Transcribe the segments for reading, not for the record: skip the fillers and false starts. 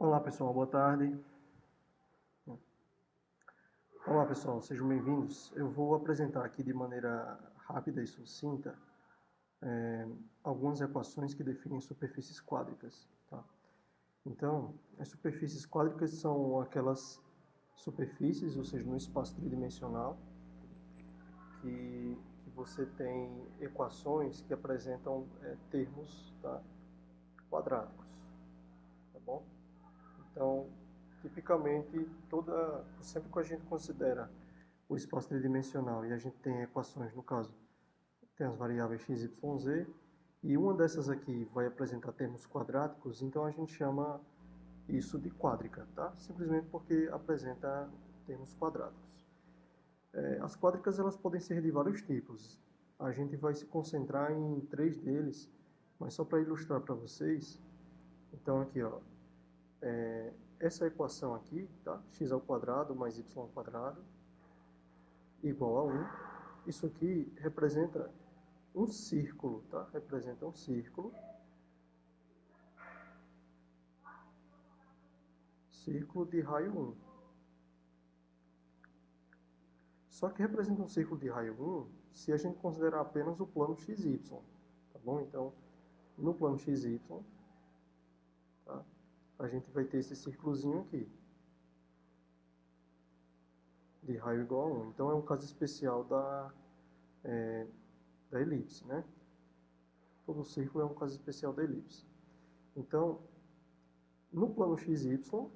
Olá pessoal, boa tarde. Olá pessoal, sejam bem-vindos. Eu vou apresentar aqui de maneira rápida e sucinta algumas equações que definem superfícies quádricas. Tá? Então, as superfícies quádricas são aquelas superfícies, ou seja, no espaço tridimensional, que você tem equações que apresentam termos, tá, quadráticos. Tá bom? Então, tipicamente, sempre que a gente considera o espaço tridimensional e a gente tem equações, no caso, tem as variáveis x, y, z, e uma dessas aqui vai apresentar termos quadráticos, então a gente chama isso de quádrica, tá? Simplesmente porque apresenta termos quadráticos. As quádricas elas podem ser de vários tipos. A gente vai se concentrar em 3 deles, mas só para ilustrar para vocês. Então aqui, ó, essa equação aqui, tá? X ao quadrado mais y ao quadrado igual a 1. Isso aqui representa um círculo, tá? Representa um círculo. Círculo de raio 1. Só que representa um círculo de raio 1 se a gente considerar apenas o plano XY, tá bom? Então, no plano XY, tá? A gente vai ter esse círculozinho aqui, de raio igual a 1. Então, é um caso especial da elipse, né? Todo círculo é um caso especial da elipse. Então, no plano XY,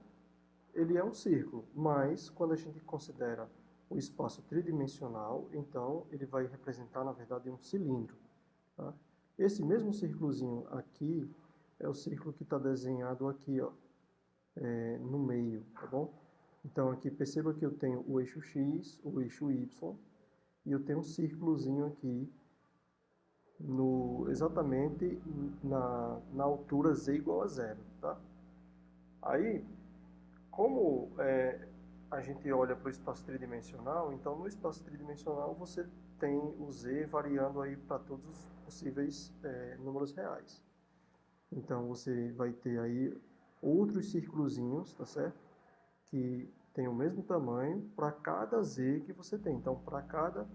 ele é um círculo, mas quando a gente considera o espaço tridimensional, então ele vai representar, na verdade, um cilindro. Tá? Esse mesmo círculozinho aqui é o círculo que está desenhado aqui, ó, no meio, tá bom? Então aqui, perceba que eu tenho o eixo X, o eixo Y, e eu tenho um círculozinho aqui exatamente na altura z igual a 0, tá? Aí, como a gente olha para o espaço tridimensional, então no espaço tridimensional você tem o z variando aí para todos os possíveis números reais. Então você vai ter aí outros círculozinhos, tá certo? Que tem o mesmo tamanho para cada z que você tem. Então para cada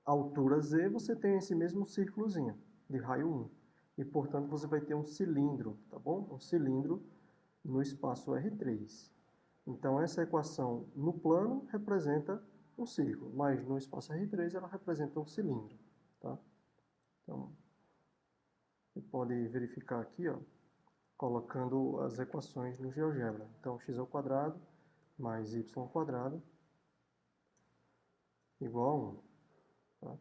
altura z você tem esse mesmo círculozinho de raio 1. E portanto você vai ter um cilindro, tá bom? Um cilindro no espaço R3. Então essa equação no plano representa um círculo, mas no espaço R3 ela representa um cilindro. Tá? Então, você pode verificar aqui, ó, colocando as equações no GeoGebra. Então x ao quadrado mais y ao quadrado igual a 1. Tá?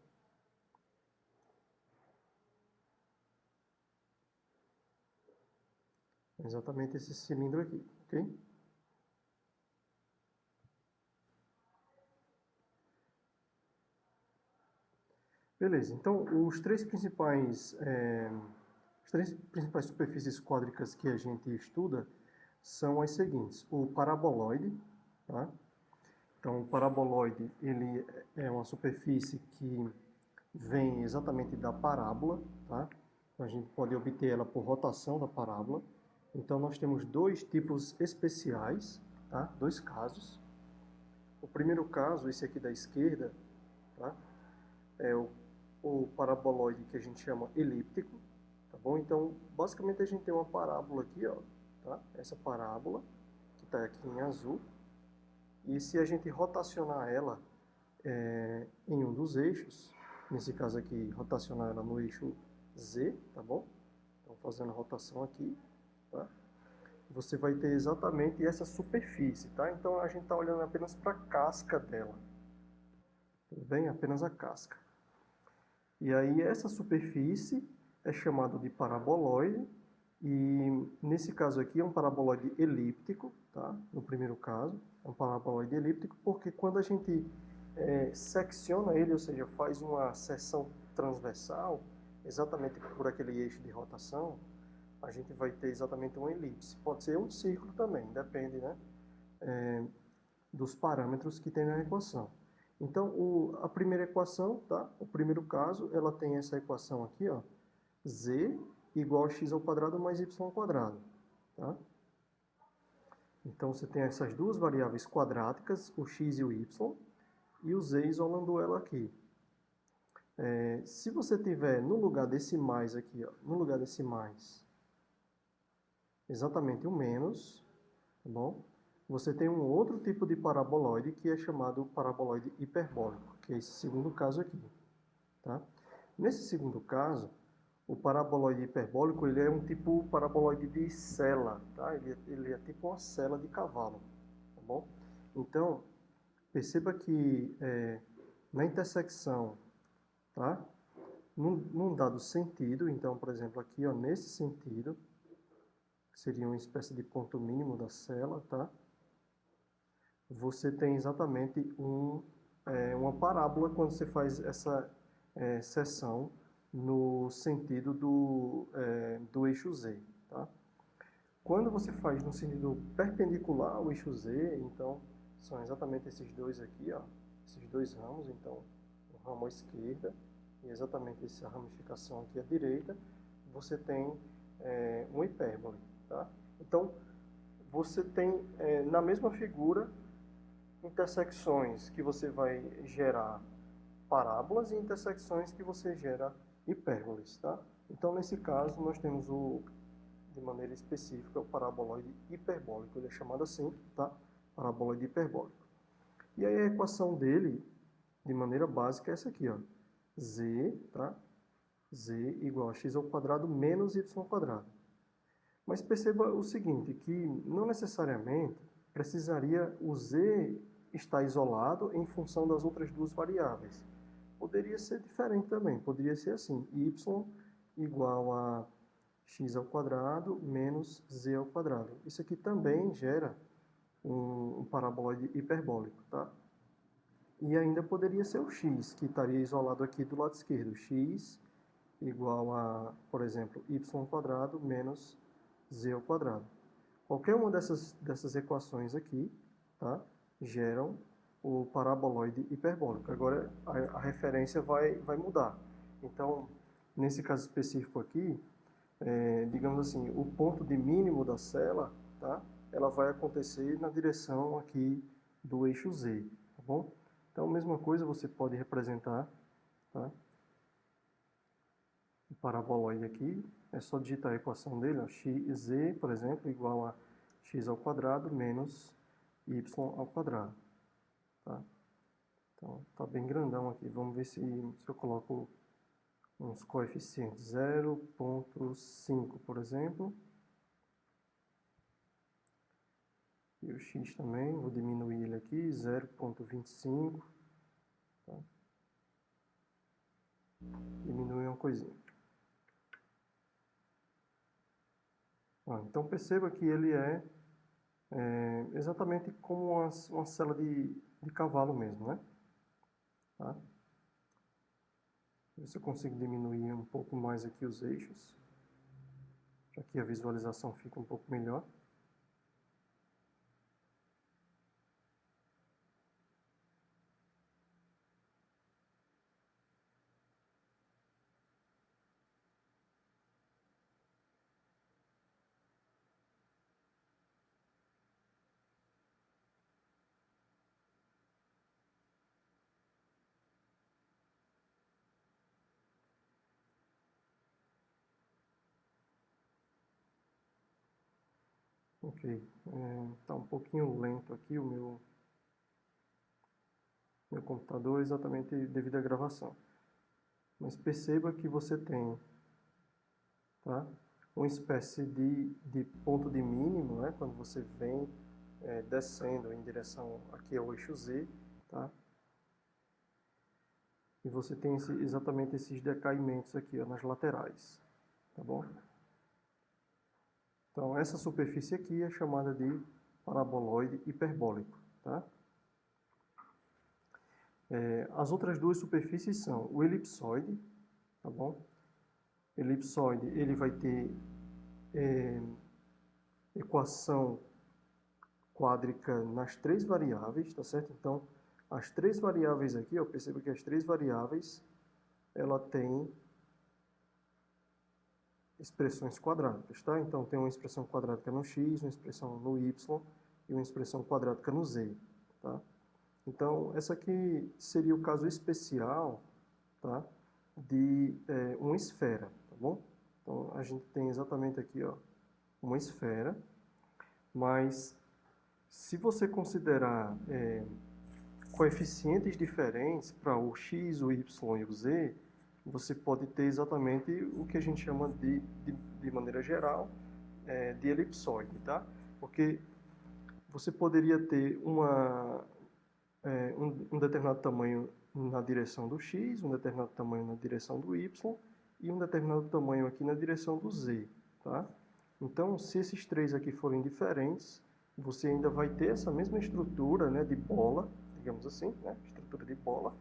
Exatamente esse cilindro aqui, ok? Beleza, então as três principais superfícies quádricas que a gente estuda são as seguintes. O paraboloide, tá? Então o paraboloide ele é uma superfície que vem exatamente da parábola, tá? A gente pode obter ela por rotação da parábola. Então nós temos dois tipos especiais, tá? Dois casos. O primeiro caso, esse aqui da esquerda, tá? É o paraboloide que a gente chama elíptico, tá bom? Então, basicamente a gente tem uma parábola aqui, ó, tá? Essa parábola que está aqui em azul. E se a gente rotacionar ela em um dos eixos, nesse caso aqui, rotacionar ela no eixo Z, tá bom? Então, fazendo a rotação aqui, tá? Você vai ter exatamente essa superfície, tá? Então, a gente está olhando apenas para a casca dela, tudo bem? Apenas a casca. E aí essa superfície é chamada de paraboloide, e nesse caso aqui é um paraboloide elíptico, tá? No primeiro caso, é um paraboloide elíptico, porque quando a gente secciona ele, ou seja, faz uma seção transversal, exatamente por aquele eixo de rotação, a gente vai ter exatamente uma elipse. Pode ser um círculo também, depende, né? Dos parâmetros que tem na equação. Então, a primeira equação, tá? O primeiro caso, ela tem essa equação aqui, ó, z igual a x ao quadrado mais y ao quadrado. tá? Então você tem essas duas variáveis quadráticas, o x e o y, e o z isolando ela aqui. Se você tiver no lugar desse mais aqui, ó, no lugar desse mais, exatamente o menos, tá bom? Você tem um outro tipo de paraboloide que é chamado paraboloide hiperbólico, que é esse segundo caso aqui, tá? Nesse segundo caso, o paraboloide hiperbólico ele é um tipo paraboloide de sela, tá? Ele é tipo uma sela de cavalo, tá bom? Então, perceba que na intersecção, tá? Num dado sentido, então, por exemplo, aqui, ó, nesse sentido, seria uma espécie de ponto mínimo da sela, tá? Você tem exatamente uma parábola quando você faz essa seção no sentido do eixo Z, tá? Quando você faz no sentido perpendicular ao eixo Z, então, são exatamente esses dois aqui, ó, esses dois ramos, então, o ramo à esquerda e exatamente essa ramificação aqui à direita, você tem uma hipérbole, tá? Então, você tem na mesma figura intersecções que você vai gerar parábolas e intersecções que você gera hipérboles, tá? Então, nesse caso, nós temos de maneira específica, o paraboloide hiperbólico. Ele é chamado assim, tá? Paraboloide hiperbólico. E aí a equação dele, de maneira básica, é essa aqui, ó. Z, tá? Z igual a x ao quadrado menos y ao quadrado. Mas perceba o seguinte, que não necessariamente precisaria o z estar isolado em função das outras duas variáveis. Poderia ser diferente também, poderia ser assim, y igual a x ao quadrado menos z ao quadrado. Isso aqui também gera um paraboloide hiperbólico, tá? E ainda poderia ser o x, que estaria isolado aqui do lado esquerdo. X igual a, por exemplo, y ao quadrado menos z ao quadrado. Qualquer uma dessas equações aqui, tá, geram o paraboloide hiperbólico. Agora a referência vai mudar. Então, nesse caso específico aqui, digamos assim, o ponto de mínimo da sela, tá, ela vai acontecer na direção aqui do eixo Z, tá bom? Então, a mesma coisa você pode representar, tá, o paraboloide aqui, é só digitar a equação dele, ó, xz, por exemplo, igual a x ao quadrado menos y ao quadrado, tá? Então, tá bem grandão aqui. Vamos ver se eu coloco uns coeficientes 0,5, por exemplo. E o x também, vou diminuir ele aqui, 0,25. Tá? Diminuir uma coisinha. Então perceba que ele é exatamente como uma sela de cavalo mesmo, né? Tá? Ver se eu consigo diminuir um pouco mais aqui os eixos, para que a visualização fique um pouco melhor. Ok, está um pouquinho lento aqui o meu computador, exatamente devido à gravação. Mas perceba que você tem, tá, uma espécie de ponto de mínimo, né, quando você vem descendo em direção aqui ao eixo Z, tá? E você tem exatamente esses decaimentos aqui, ó, nas laterais, tá bom? Então, essa superfície aqui é chamada de paraboloide hiperbólico, tá? As outras duas superfícies são o elipsoide, tá bom? Elipsoide, ele vai ter equação quádrica nas três variáveis, tá certo? Então, as três variáveis aqui, ó, perceba que as três variáveis, ela tem expressões quadráticas, tá? Então tem uma expressão quadrática no x, uma expressão no y e uma expressão quadrática no z, tá? Então essa aqui seria o caso especial, tá? De uma esfera, tá bom? Então a gente tem exatamente aqui, ó, uma esfera, mas se você considerar coeficientes diferentes para o x, o y e o z, você pode ter exatamente o que a gente chama de maneira geral, de elipsoide, tá? Porque você poderia ter um determinado tamanho na direção do x, um determinado tamanho na direção do y e um determinado tamanho aqui na direção do z, tá? Então, se esses três aqui forem diferentes, você ainda vai ter essa mesma estrutura, né, de bola, digamos assim, né, estrutura de bola.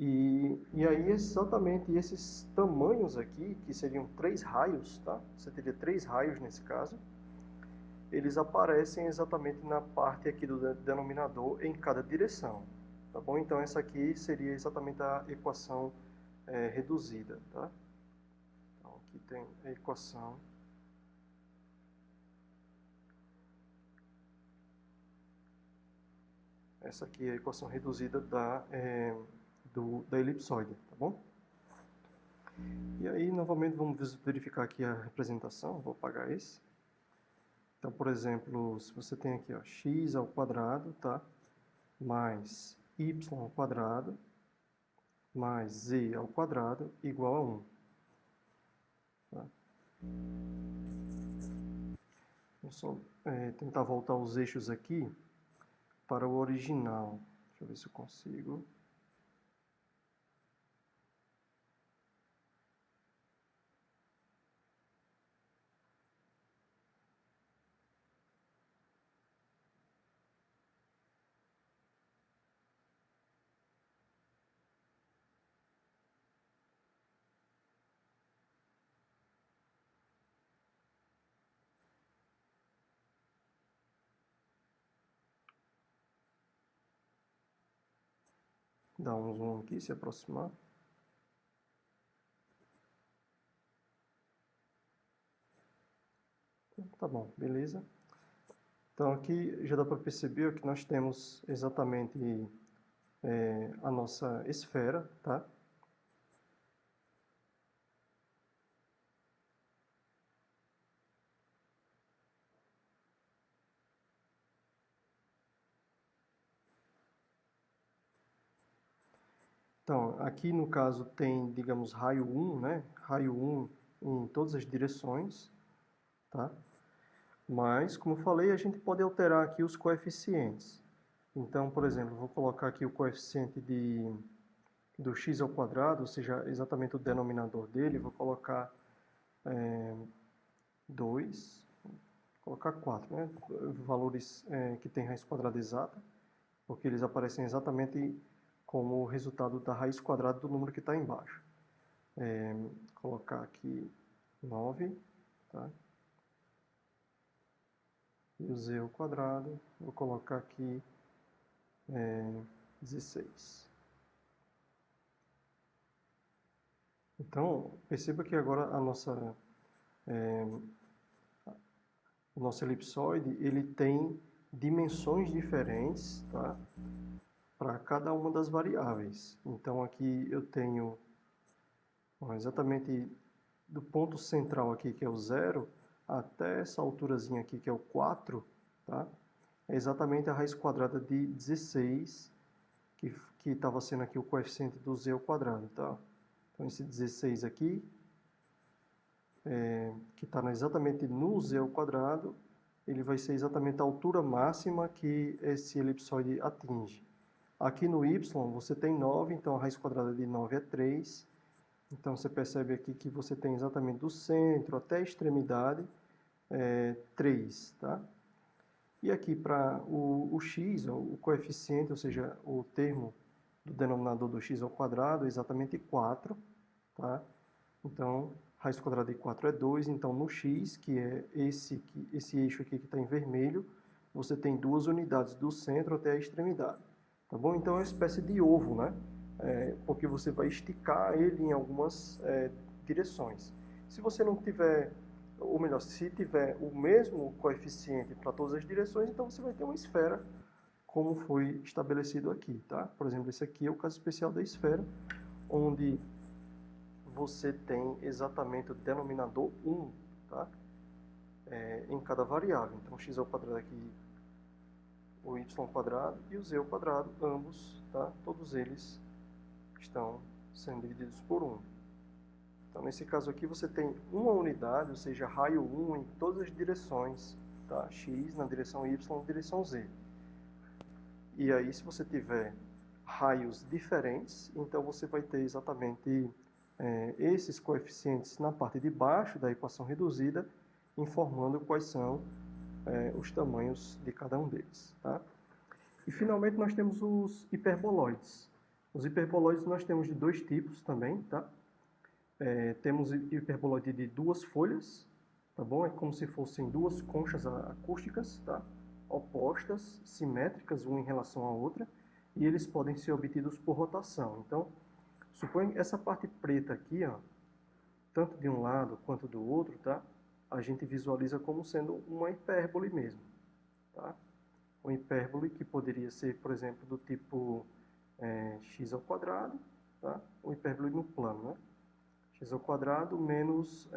E aí exatamente esses tamanhos aqui, que seriam 3 raios, tá? Você teria 3 raios nesse caso, eles aparecem exatamente na parte aqui do denominador em cada direção, tá bom? Então essa aqui seria exatamente a equação reduzida, tá? Então aqui tem a equação. Essa aqui é a equação reduzida da elipsoide, tá bom? E aí, novamente, vamos verificar aqui a representação. Vou apagar esse. Então, por exemplo, se você tem aqui, ó, x ao quadrado, tá? Mais y ao quadrado, mais z ao quadrado, igual a 1. Tá? Vou só tentar voltar os eixos aqui para o original. Deixa eu ver se eu consigo. Dá um zoom aqui, se aproximar. Tá bom, beleza. Então aqui já dá para perceber que nós temos exatamente a nossa esfera, tá? Então, aqui no caso tem, digamos, raio 1, né? Raio 1 em todas as direções, tá? Mas, como eu falei, a gente pode alterar aqui os coeficientes. Então, por exemplo, vou colocar aqui o coeficiente do x ao quadrado, ou seja, exatamente o denominador dele, vou colocar 2, vou colocar 4, né? Valores que têm raiz quadrada exata, porque eles aparecem exatamente como o resultado da raiz quadrada do número que está embaixo. Colocar aqui 9, tá? E o z ao quadrado, vou colocar aqui 16. Então, perceba que agora o nosso elipsoide ele tem dimensões diferentes, tá? Para cada uma das variáveis. Então aqui eu tenho exatamente do ponto central aqui, que é o 0, até essa alturazinha aqui, que é o 4, tá? É exatamente a raiz quadrada de 16, que estava sendo aqui o coeficiente do z ao quadrado, tá? Então esse 16 aqui, que está exatamente no z ao quadrado, ele vai ser exatamente a altura máxima que esse elipsoide atinge. Aqui no y você tem 9, então a raiz quadrada de 9 é 3. Então você percebe aqui que você tem exatamente do centro até a extremidade 3, tá? E aqui para o x, o coeficiente, ou seja, o termo do denominador do x ao quadrado é exatamente 4, tá? Então, raiz quadrada de 4 é 2, então no x, que é esse eixo aqui que está em vermelho, você tem 2 unidades do centro até a extremidade. Tá bom? Então é uma espécie de ovo, né? Porque você vai esticar ele em algumas direções. Se você não tiver, ou melhor, se tiver o mesmo coeficiente para todas as direções, então você vai ter uma esfera, como foi estabelecido aqui, tá? Por exemplo, esse aqui é o caso especial da esfera, onde você tem exatamente o denominador 1, tá? Em cada variável. Então, x ao quadrado aqui, o y ao quadrado e o z ao quadrado, ambos, tá? Todos eles estão sendo divididos por 1. Então, nesse caso aqui, você tem uma unidade, ou seja, raio 1 em todas as direções, tá? X na direção y na direção z. E aí, se você tiver raios diferentes, então você vai ter exatamente esses coeficientes na parte de baixo da equação reduzida, informando quais são os tamanhos de cada um deles, tá? E finalmente nós temos os hiperboloides. Os hiperboloides nós temos de dois tipos também, tá? Temos hiperboloide de duas folhas, tá bom? É como se fossem duas conchas acústicas, tá? Opostas, simétricas, uma em relação à outra, e eles podem ser obtidos por rotação. Então, suponha essa parte preta aqui, ó, tanto de um lado quanto do outro, tá? A gente visualiza como sendo uma hipérbole mesmo, tá? Uma hipérbole que poderia ser, por exemplo, do tipo x ao quadrado, tá? Uma hipérbole no plano, né? X ao quadrado menos,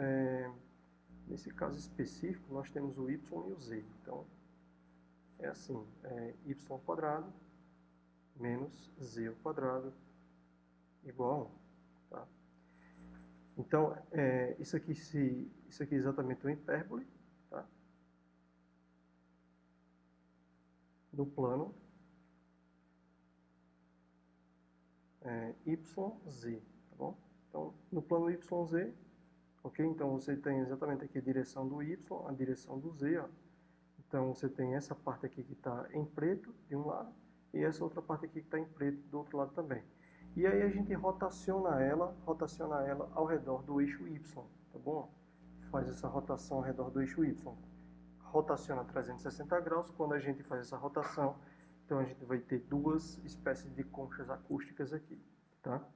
nesse caso específico, nós temos o y e o z. Então, é assim, y ao quadrado menos z ao quadrado igual a 1. Tá? Então, isso aqui é exatamente uma hipérbole, tá? Do plano YZ, tá bom? Então, no plano YZ, ok? Então, você tem exatamente aqui a direção do Y, a direção do Z, ó. Então, você tem essa parte aqui que está em preto de um lado e essa outra parte aqui que está em preto do outro lado também. E aí a gente rotaciona ela ao redor do eixo Y, tá bom? Faz essa rotação ao redor do eixo Y. Rotaciona 360 graus. Quando a gente faz essa rotação, então a gente vai ter duas espécies de conchas acústicas aqui, tá?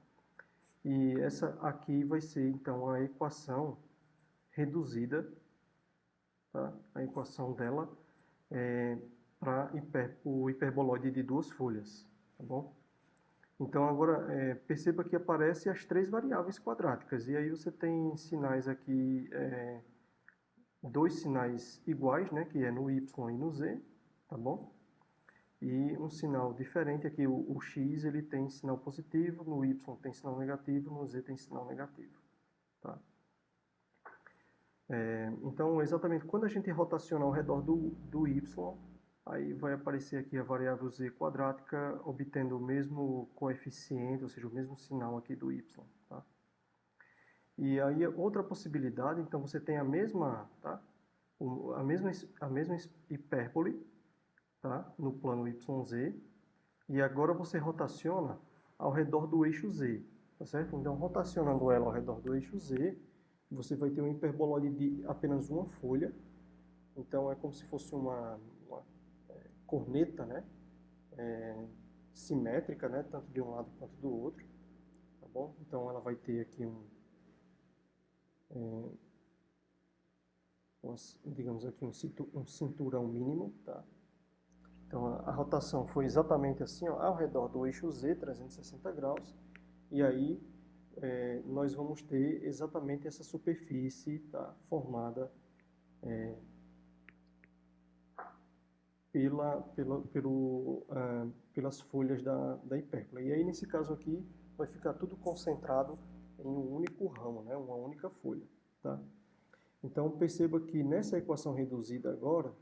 E essa aqui vai ser, então, a equação reduzida, tá? A equação dela para o hiperboloide de duas folhas, tá bom? Então, agora, perceba que aparecem as três variáveis quadráticas, e aí você tem sinais aqui, dois sinais iguais, né, que é no y e no z, tá bom? E um sinal diferente aqui, o x ele tem sinal positivo, no y tem sinal negativo, no z tem sinal negativo, tá? Então, exatamente quando a gente rotaciona ao redor do y, aí vai aparecer aqui a variável z quadrática, obtendo o mesmo coeficiente, ou seja, o mesmo sinal aqui do y, tá? E aí, outra possibilidade, então você tem a mesma, tá? a mesma hipérbole, tá? No plano YZ, e agora você rotaciona ao redor do eixo Z, tá certo? Então, rotacionando ela ao redor do eixo Z, você vai ter um hiperboloide de apenas uma folha. Então, é como se fosse uma corneta, né? Simétrica, né? Tanto de um lado quanto do outro, tá bom? Então, ela vai ter aqui digamos aqui um cinturão mínimo, tá? Então, a rotação foi exatamente assim, ó, ao redor do eixo Z, 360 graus, e aí nós vamos ter exatamente essa superfície, tá, formada pelas folhas da hipérbole. E aí, nesse caso aqui, vai ficar tudo concentrado em um único ramo, né, uma única folha, tá? Então, perceba que nessa equação reduzida agora,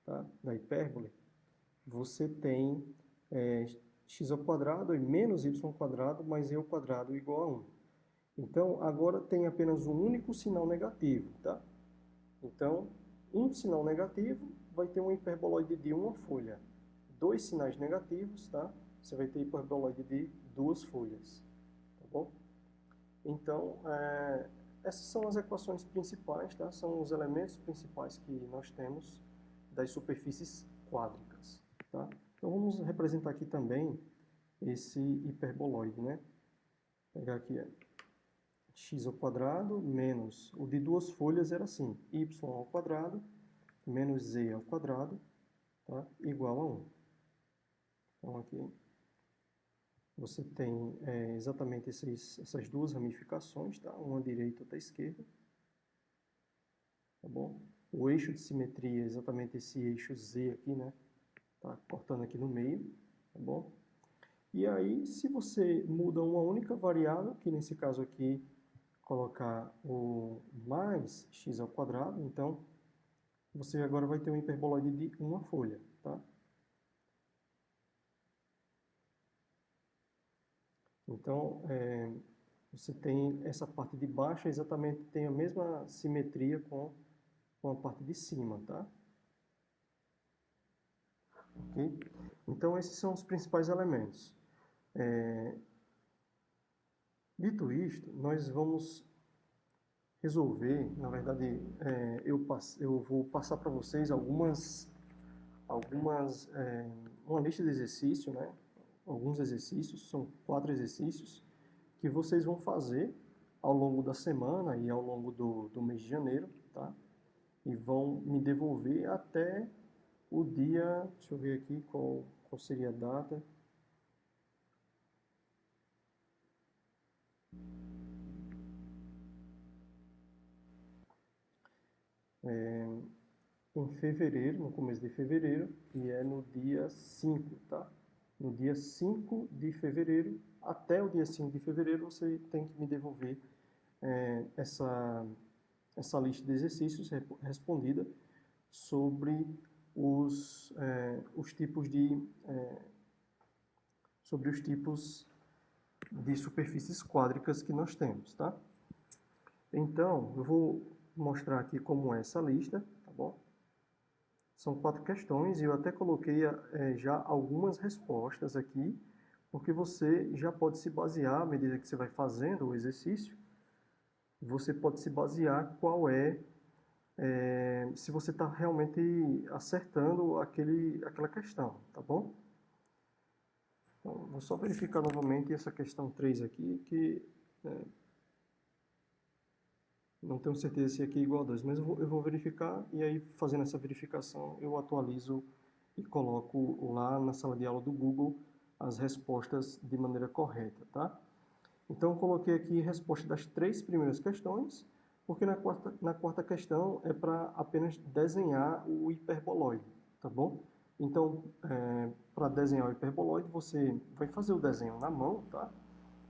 tá, da hipérbole, você tem x ao quadrado e menos y ao quadrado mais e ao quadrado igual a 1. Então, agora tem apenas um único sinal negativo, tá? Então, um sinal negativo vai ter um hiperboloide de uma folha. Dois sinais negativos, tá? Você vai ter hiperboloide de duas folhas, tá bom? Então, essas são as equações principais, tá? São os elementos principais que nós temos das superfícies quádricas, tá? Então, vamos representar aqui também esse hiperboloide, né? Vou pegar aqui x ao quadrado menos, o de duas folhas era assim, y ao quadrado menos z ao quadrado, tá? Igual a 1. Então aqui você tem exatamente essas duas ramificações, tá? Uma à direita e outra à esquerda, tá bom? O eixo de simetria é exatamente esse eixo z aqui, né? Tá cortando aqui no meio, tá bom? E aí, se você muda uma única variável, que nesse caso aqui, colocar o mais x ao quadrado, então você agora vai ter um hiperboloide de uma folha, tá? Então, você tem essa parte de baixo, exatamente tem a mesma simetria com a parte de cima, tá? Ok? Então, esses são os principais elementos. Dito isto, nós vamos resolver, na verdade, eu vou passar para vocês uma lista de exercícios, né? Alguns exercícios, são 4 exercícios, que vocês vão fazer ao longo da semana e ao longo do mês de janeiro, tá? E vão me devolver até o dia, deixa eu ver aqui qual seria a data. Em fevereiro, no começo de fevereiro, e é no dia 5, tá? No dia 5 de fevereiro, até o dia 5 de fevereiro, você tem que me devolver essa lista de exercícios respondida sobre os tipos de superfícies quádricas que nós temos, tá? Então, eu vou mostrar aqui como é essa lista, tá bom? São 4 questões e eu até coloquei já algumas respostas aqui, porque você já pode se basear, à medida que você vai fazendo o exercício, você pode se basear qual se você está realmente acertando aquela questão, tá bom? Então, vou só verificar novamente essa questão 3 aqui, que não tenho certeza se aqui é igual a 2, mas eu vou verificar e aí fazendo essa verificação eu atualizo e coloco lá na sala de aula do Google as respostas de maneira correta, tá? Então eu coloquei aqui a resposta das 3 primeiras questões, porque na quarta questão é para apenas desenhar o hiperboloide, tá bom? Então, para desenhar o hiperboloide, você vai fazer o desenho na mão, tá?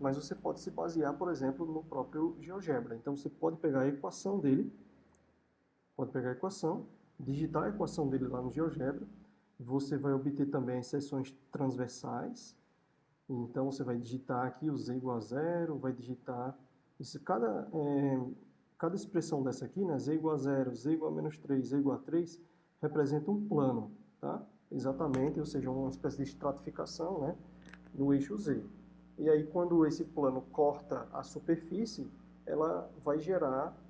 Mas você pode se basear, por exemplo, no próprio GeoGebra. Então você pode pegar a equação dele, digitar a equação dele lá no GeoGebra, você vai obter também as seções transversais, então você vai digitar aqui o z igual a 0, vai digitar isso, cada expressão dessa aqui, né, z igual a 0, z igual a menos 3, z igual a 3, representa um plano, tá? Exatamente, ou seja, uma espécie de estratificação, né, no eixo z. E aí, quando esse plano corta a superfície, ela vai gerar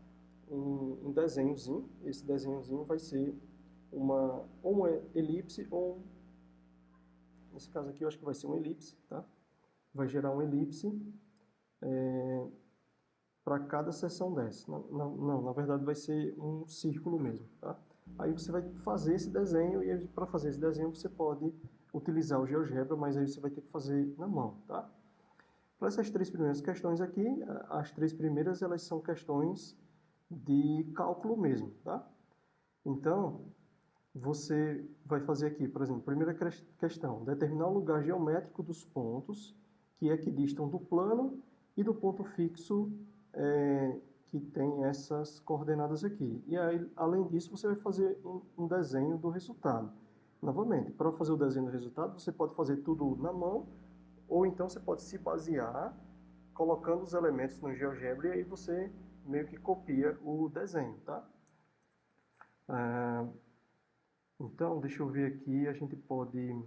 um desenhozinho. Esse desenhozinho vai ser ou uma elipse, ou nesse caso aqui eu acho que vai ser uma elipse, tá? Vai gerar uma elipse para cada seção dessa. Não, na verdade vai ser um círculo mesmo, tá? Aí você vai fazer esse desenho e para fazer esse desenho você pode utilizar o GeoGebra, mas aí você vai ter que fazer na mão, tá? Para essas 3 primeiras questões aqui, as 3 primeiras elas são questões de cálculo mesmo, tá? Então, você vai fazer aqui, por exemplo, primeira questão, determinar o lugar geométrico dos pontos que equidistam do plano e do ponto fixo que tem essas coordenadas aqui. E aí, além disso, você vai fazer um desenho do resultado. Novamente, para fazer o desenho do resultado, você pode fazer tudo na mão, ou então você pode se basear colocando os elementos no GeoGebra e aí você meio que copia o desenho, tá? Então, deixa eu ver aqui, a gente pode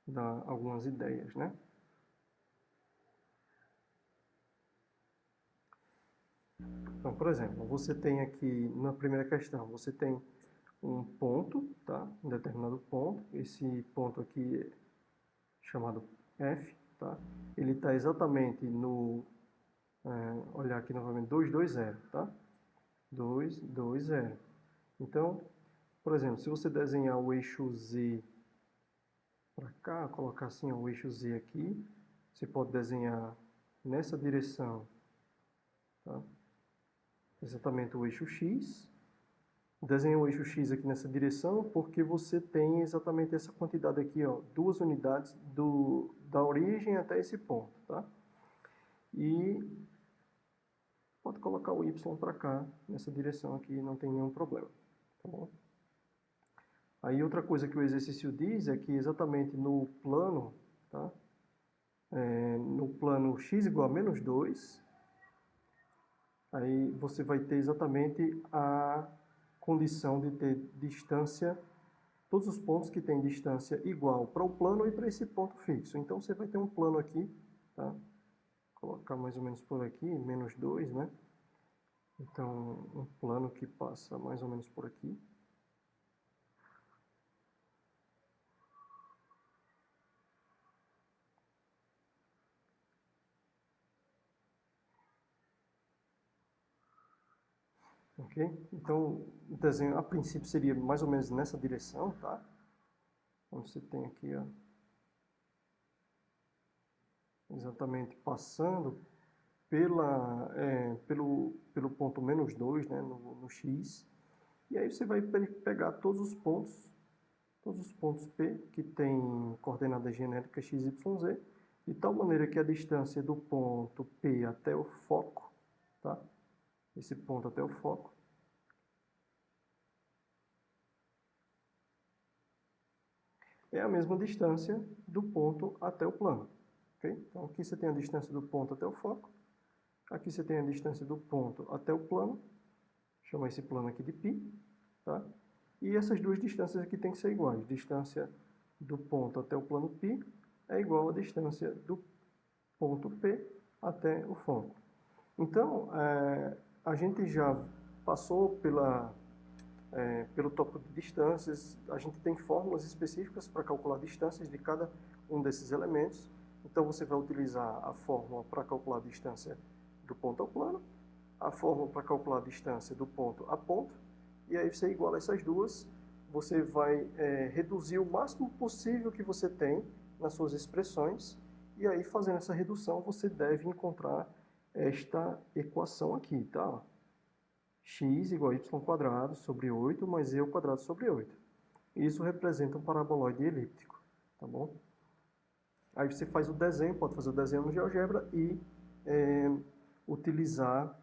dar algumas ideias, né? Então, por exemplo, você tem aqui, na primeira questão, você tem um ponto, tá? Um determinado ponto. Esse ponto aqui é chamado F, tá? Ele está exatamente no, olhar aqui novamente, 220, tá? 220. Então, por exemplo, se você desenhar o eixo Z para cá, colocar assim o eixo Z aqui, você pode desenhar nessa direção, tá? Exatamente o eixo X. Desenha o eixo X aqui nessa direção, porque você tem exatamente essa quantidade aqui, ó, 2 unidades da origem até esse ponto, tá? E pode colocar o Y para cá, nessa direção aqui, não tem nenhum problema, tá bom? Aí outra coisa que o exercício diz é que exatamente no plano, tá? No plano x igual a menos 2, aí você vai ter exatamente a condição de ter distância, todos os pontos que têm distância igual para o plano e para esse ponto fixo. Então você vai ter um plano aqui, tá? Vou colocar mais ou menos por aqui, menos 2, né? Então, um plano que passa mais ou menos por aqui. Ok? Então, o desenho a princípio seria mais ou menos nessa direção, tá? Então, você tem aqui, ó, exatamente passando pelo ponto menos 2, né, no X. E aí você vai pegar todos os pontos P que tem coordenadas genéricas x, y, z, de tal maneira que a distância do ponto P até o foco, tá? Esse ponto até o foco, é a mesma distância do ponto até o plano. Okay? Então aqui você tem a distância do ponto até o foco, aqui você tem a distância do ponto até o plano, chama esse plano aqui de π, tá? E essas duas distâncias aqui têm que ser iguais. Distância do ponto até o plano π é igual à distância do ponto P até o foco. Então, a gente já passou pelo tópico de distâncias, a gente tem fórmulas específicas para calcular distâncias de cada um desses elementos. Então, você vai utilizar a fórmula para calcular a distância do ponto ao plano, a fórmula para calcular a distância do ponto a ponto, e aí você iguala essas duas, você vai reduzir o máximo possível que você tem nas suas expressões, e aí fazendo essa redução você deve encontrar esta equação aqui, tá? X igual a y² sobre 8 mais e² sobre 8. Isso representa um paraboloide elíptico, tá bom? Aí você faz o desenho, pode fazer o desenho no GeoGebra e utilizar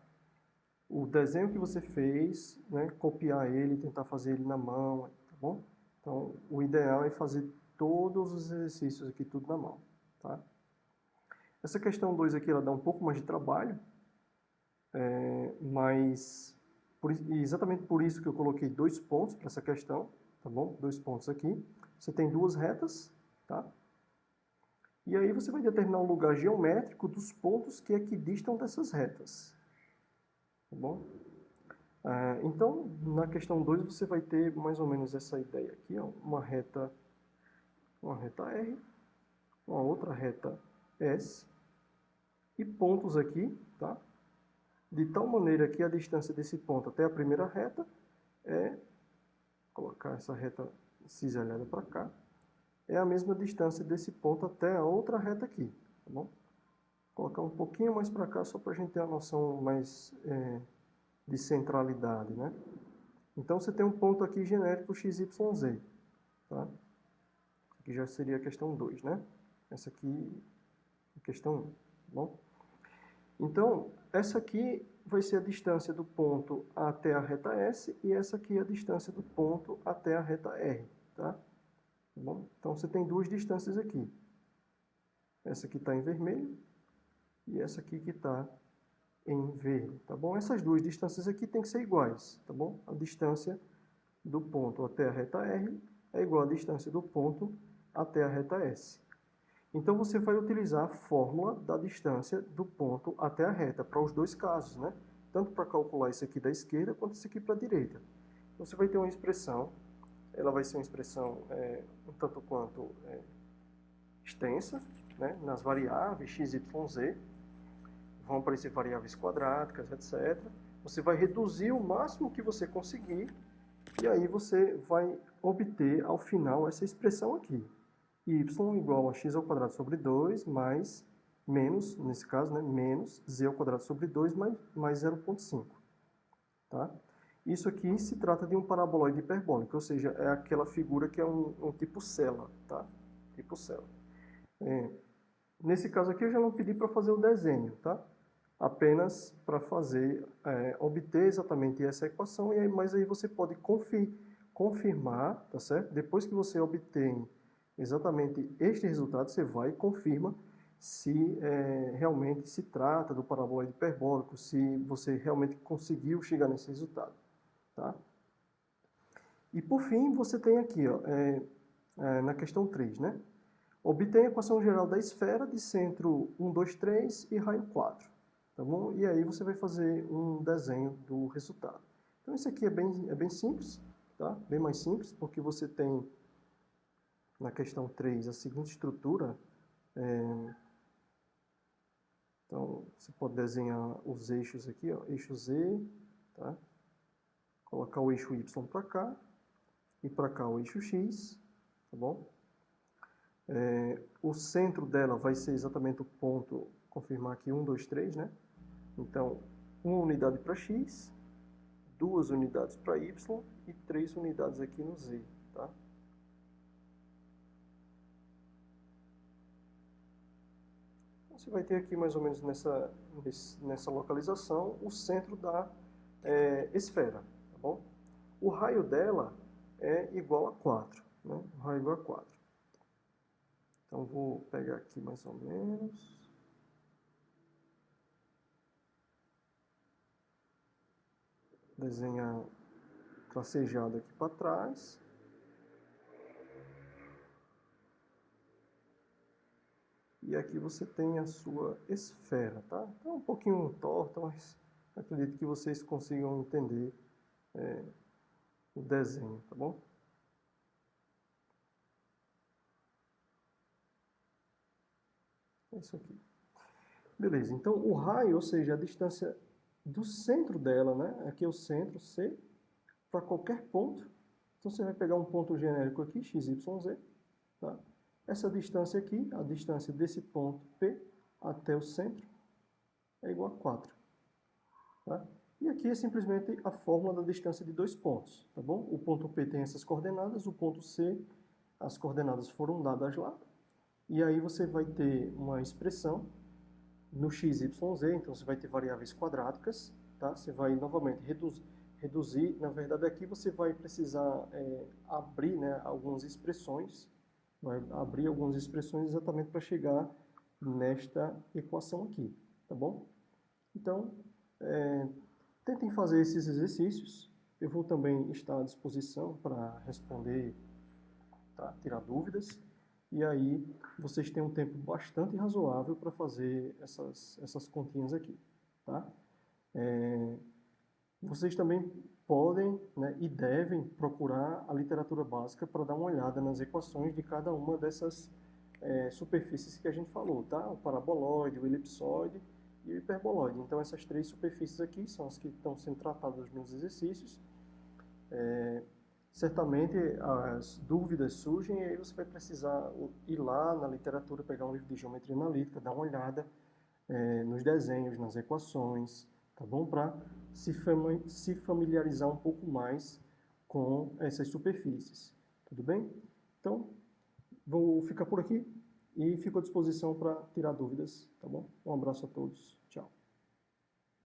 o desenho que você fez, né, copiar ele, tentar fazer ele na mão, tá bom? Então, o ideal é fazer todos os exercícios aqui tudo na mão, tá? Essa questão 2 aqui, ela dá um pouco mais de trabalho, mas exatamente por isso que eu coloquei 2 pontos para essa questão, tá bom? 2 pontos aqui. Você tem 2 retas, tá? E aí você vai determinar o lugar geométrico dos pontos que equidistam dessas retas, tá bom? Então, na questão 2 você vai ter mais ou menos essa ideia aqui, ó, uma reta R, uma outra reta S, e pontos aqui, tá? De tal maneira que a distância desse ponto até a primeira reta colocar essa reta cisalhada para cá, é a mesma distância desse ponto até a outra reta aqui, tá bom? Vou colocar um pouquinho mais para cá só para a gente ter a noção mais de centralidade, né? Então você tem um ponto aqui genérico XYZ, tá? Aqui já seria a questão 2, né? Essa aqui é a questão 1, tá bom? Então, essa aqui vai ser a distância do ponto até a reta S e essa aqui é a distância do ponto até a reta R, tá? Tá bom? Então você tem duas distâncias aqui. Essa aqui está em vermelho e essa aqui que está em verde, tá bom? Essas duas distâncias aqui têm que ser iguais, tá bom? A distância do ponto até a reta R é igual à distância do ponto até a reta S. Então você vai utilizar a fórmula da distância do ponto até a reta para os dois casos, né? Tanto para calcular isso aqui da esquerda quanto isso aqui para a direita. Então, você vai ter uma expressão, ela vai ser uma expressão um tanto quanto extensa, né, nas variáveis x, y, z, vão aparecer variáveis quadráticas, etc. Você vai reduzir o máximo que você conseguir, e aí você vai obter ao final essa expressão aqui. Y igual a x ao quadrado sobre 2 mais, menos, nesse caso, né, menos z ao quadrado sobre 2 mais 0,5. Tá? Isso aqui se trata de um paraboloide hiperbólico, ou seja, é aquela figura que é um tipo cela. Tá? Tipo cela. Nesse caso aqui eu já não pedi para fazer o desenho, tá? Apenas para fazer, obter exatamente essa equação, mas aí você pode confirmar, tá certo? Depois que você obtém exatamente este resultado, você vai e confirma se realmente se trata do paraboloide hiperbólico, se você realmente conseguiu chegar nesse resultado, tá? E por fim, você tem aqui, ó, na questão 3, né? Obtém a equação geral da esfera de centro 1, 2, 3 e raio 4. Tá bom? E aí você vai fazer um desenho do resultado. Então isso aqui é bem simples, tá? Bem mais simples, porque você tem na questão 3 a seguinte estrutura. Então você pode desenhar os eixos aqui, ó, eixo Z, tá? Colocar o eixo Y para cá e para cá o eixo X, tá bom? O centro dela vai ser exatamente o ponto, confirmar aqui 1, 2, 3, né? Então, 1 unidade para X, 2 unidades para Y e 3 unidades aqui no Z, tá? Você vai ter aqui mais ou menos nessa localização o centro da esfera, tá bom? O raio dela é igual a 4, né? O raio é igual a 4. Então, vou pegar aqui mais ou menos. Desenhar tracejado aqui para trás. E aqui você tem a sua esfera, tá? Então, um pouquinho torta, mas acredito que vocês consigam entender o desenho, tá bom? É isso aqui. Beleza, então o raio, ou seja, a distância do centro dela, né? Aqui é o centro, C, para qualquer ponto. Então você vai pegar um ponto genérico aqui, x, y, z, tá? Essa distância aqui, a distância desse ponto P até o centro, é igual a 4. Tá? E aqui é simplesmente a fórmula da distância de dois pontos, tá bom? O ponto P tem essas coordenadas, o ponto C, as coordenadas foram dadas lá. E aí você vai ter uma expressão no x, y, z, então você vai ter variáveis quadráticas, tá? Você vai novamente reduzir, na verdade aqui você vai precisar abrir, né, algumas expressões, vai abrir algumas expressões exatamente para chegar nesta equação aqui, tá bom? Então, tentem fazer esses exercícios, eu vou também estar à disposição para responder, tá? Tirar dúvidas. E aí vocês têm um tempo bastante razoável para fazer essas continhas aqui, tá? Vocês também podem, né, e devem procurar a literatura básica para dar uma olhada nas equações de cada uma dessas superfícies que a gente falou, tá? O paraboloide, o elipsoide e o hiperboloide. Então essas três superfícies aqui são as que estão sendo tratadas nos exercícios. Certamente as dúvidas surgem e aí você vai precisar ir lá na literatura, pegar um livro de geometria analítica, dar uma olhada nos desenhos, nas equações, tá bom? Para se familiarizar um pouco mais com essas superfícies, tudo bem? Então, vou ficar por aqui e fico à disposição para tirar dúvidas, tá bom? Um abraço a todos, tchau.